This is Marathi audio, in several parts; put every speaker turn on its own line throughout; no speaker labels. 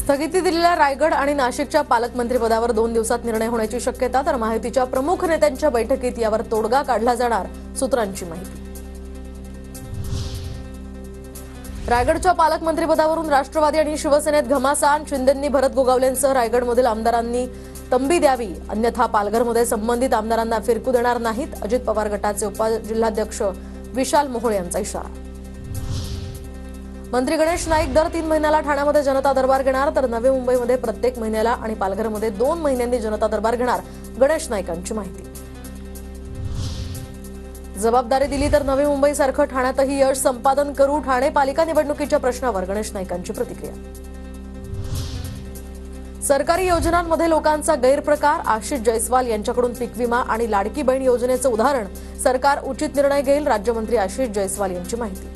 स्थगिती दिलेल्या रायगड आणि नाशिकच्या पालकमंत्रीपदावर 2 दिवसात निर्णय होण्याची शक्यता, तर माहितीच्या प्रमुख नेत्यांच्या बैठकीत यावर तोडगा काढला जाणार, सूत्रांची माहिती। रायगडच्या पालकमंत्रीपदावरून राष्ट्रवादी आणि शिवसेनेत घमासान। शिंदेंनी भरत गोगावलेंसह रायगडमधील आमदारांनी तंबी द्यावी, अन्यथा पालघरमध्ये संबंधित आमदारांना फिरकू देणार नाहीत, अजित पवार गटाचे उपजिल्हाध्यक्ष विशाल मोहोळ यांचा इशारा। मंत्री गणेश नाईक दर 3 महिन्याला ठाण्यामध्ये जनता दरबार घेणार, तर नवी मुंबईमध्ये प्रत्येक महिन्याला आणि पालघरमध्ये 2 महिन्यांनी जनता दरबार घेणार, गणेश नाईकांची माहिती। जबाबदारी दिली तर नवी मुंबईसारखं ठाण्यातही यश संपादन करू, ठाणे पालिका निवडणुकीच्या प्रश्नावर गणेश नाईकांची प्रतिक्रिया। सरकारी योजनांमध्ये लोकांचा गैरप्रकार, आशिष जयस्वाल यांच्याकडून पीक विमा आणि लाडकी बहीण योजनेचं उदाहरण, सरकार उचित निर्णय घेईल, राज्यमंत्री आशिष जयस्वाल यांची माहिती।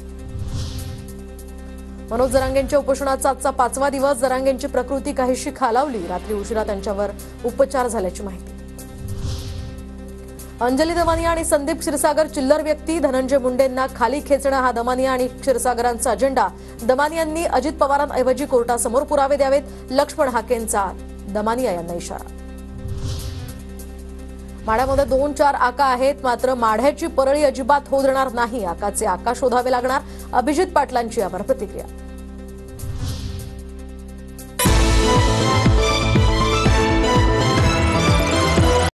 मनोज जरांगेंच्या उपोषणाचा आजचा 5वा दिवस, जरांगेंची प्रकृती काहीशी खालावली, रात्री उशिरा त्यांच्यावर उपचार झाल्याची माहिती। अंजली दमानिया आणि संदीप क्षीरसागर चिल्लर व्यक्ती, धनंजय मुंडेंना खाली खेचणं हा दमानिया आणि क्षीरसागरांचा अजेंडा, दमानियांनी अजित पवारांऐवजी कोर्टासमोर पुरावे द्यावेत, लक्ष्मण हाकेंचा दमानिया यांना इशारा। माढ्यामध्ये 2-4 आका आहेत, मात्र माढ्याची परळी अजिबात होऊ देणार नाही, आकाचे आका शोधावे लागणार, अभिजित पाटलांची यावर प्रतिक्रिया।